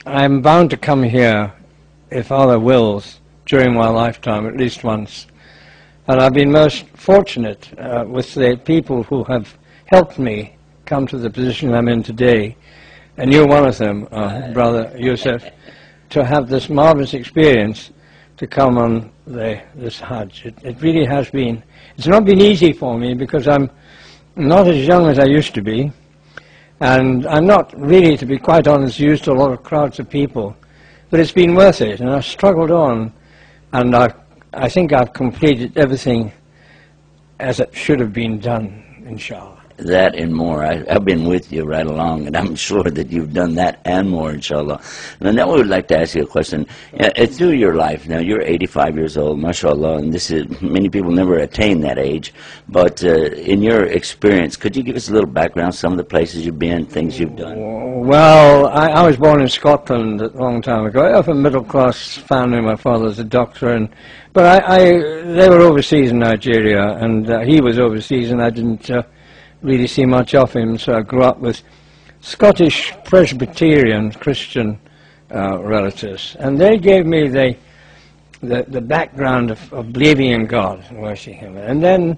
I'm bound to come here, if Allah wills, during my lifetime, at least once. And I've been most fortunate with the people who have helped me come to the position I'm in today. And you're one of them, Brother Yusuf, to have this marvelous experience to come on this Hajj. It really has been. It's not been easy for me because I'm not as young as I used to be. And I'm not really, to be quite honest, used to a lot of crowds of people. But it's been worth it, and I've struggled on, and I think I've completed everything as it should have been done, inshallah. That and more. I've been with you right along, and I'm sure that you've done that and more, inshallah. And now we would like to ask you a question. Through your life, now you're 85 years old, mashallah, and this is, many people never attain that age. But in your experience, could you give us a little background, some of the places you've been, things you've done? Well, I was born in Scotland a long time ago. I have a middle-class family. My father's a doctor, but they were overseas in Nigeria, and he was overseas, and I didn't really see much of him, so I grew up with Scottish Presbyterian Christian relatives, and they gave me the background of believing in God and worshipping Him. And then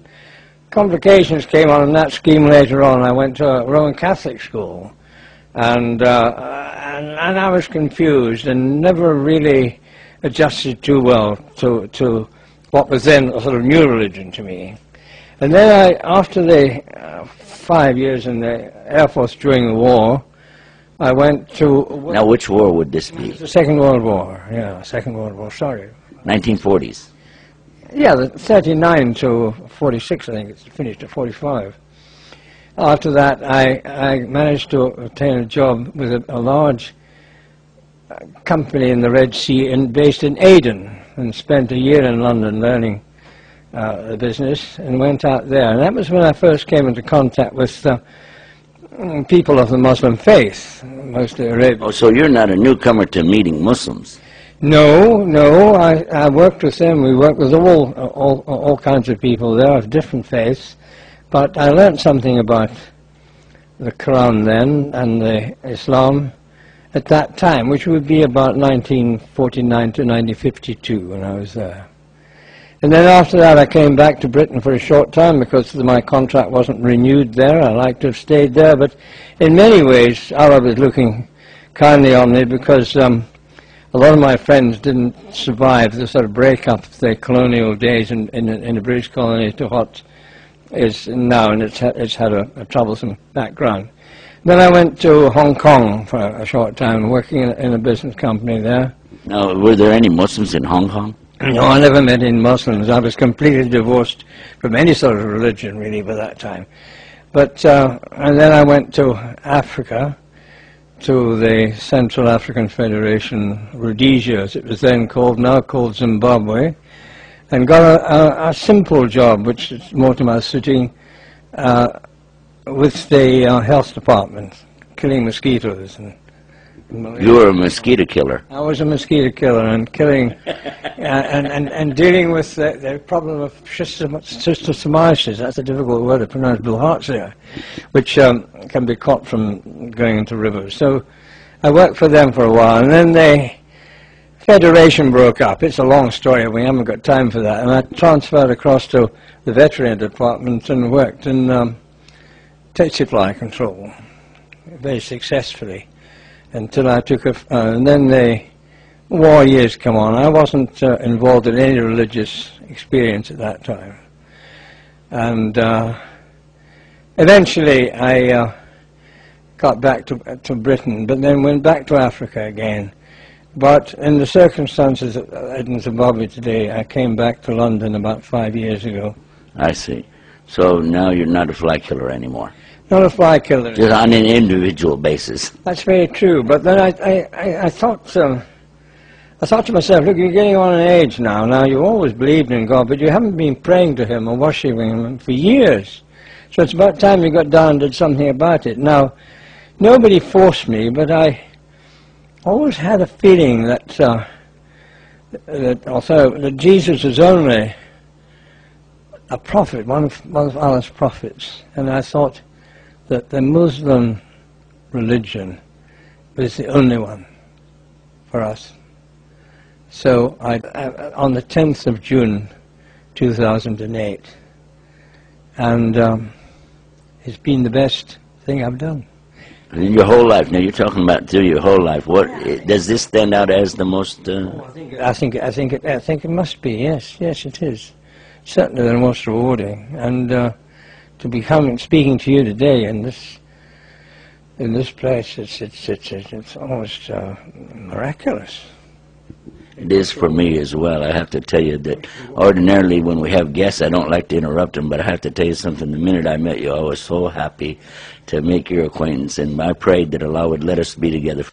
complications came on in that scheme later on. I went to a Roman Catholic school, and I was confused and never really adjusted too well to what was then a sort of new religion to me. And then after the 5 years in the Air Force during the war, I went to... Now, which war would this be? The Second World War, yeah, Second World War, sorry. 1940s? Yeah, the 39 to 46, I think it's finished at 45. After that, I managed to obtain a job with a large company in the Red Sea based in Aden, and spent a year in London learning the business, and went out there. And that was when I first came into contact with people of the Muslim faith, mostly Arabian. Oh, so you're not a newcomer to meeting Muslims? No, I worked with them. We worked with all kinds of people there of different faiths, but I learned something about the Quran then and the Islam at that time, which would be about 1949 to 1952 when I was there. And then after that I came back to Britain for a short time because my contract wasn't renewed there. I liked to have stayed there, but in many ways Allah was looking kindly on me because a lot of my friends didn't survive the sort of break-up of the colonial days in the British colony to what is now, and it's had a troublesome background. Then I went to Hong Kong for a short time, working in a business company there. Now, were there any Muslims in Hong Kong? No, I never met any Muslims. I was completely divorced from any sort of religion, really, by that time. But, and then I went to Africa, to the Central African Federation, Rhodesia, as it was then called, now called Zimbabwe, and got a simple job, which is more to my suiting, with the health department, killing mosquitoes. You were a mosquito killer. I was a mosquito killer and killing and dealing with the problem of schistosomiasis. That's a difficult word to pronounce, bilharzia, which can be caught from going into rivers. So I worked for them for a while, and then the Federation broke up. It's a long story, we haven't got time for that. And I transferred across to the veterinary department and worked in tsetse fly control very successfully, until I took and then the war years come on. I wasn't involved in any religious experience at that time. And eventually I got back to Britain, but then went back to Africa again. But in the circumstances in Zimbabwe today, I came back to London about 5 years ago. I see. So now you're not a fly killer anymore? Not a fly killer. Just on an individual basis. That's very true. But then I thought to myself, look, you're getting on in age now. Now, you always believed in God, but you haven't been praying to Him or worshipping Him for years. So it's about time you got down and did something about it. Now, nobody forced me, but I always had a feeling that that Jesus was only a prophet, one of Allah's prophets, and I thought that the Muslim religion was the only one for us. So on the 10th of June 2008, and it's been the best thing I've done. In your whole life, now you're talking about through your whole life. What does this stand out as the most? I think it must be. Yes, it is. Certainly the most rewarding, and to be speaking to you today in this place, it's almost miraculous. It is for me as well. I have to tell you that ordinarily when we have guests, I don't like to interrupt them, but I have to tell you something. The minute I met you, I was so happy to make your acquaintance, and I prayed that Allah would let us be together.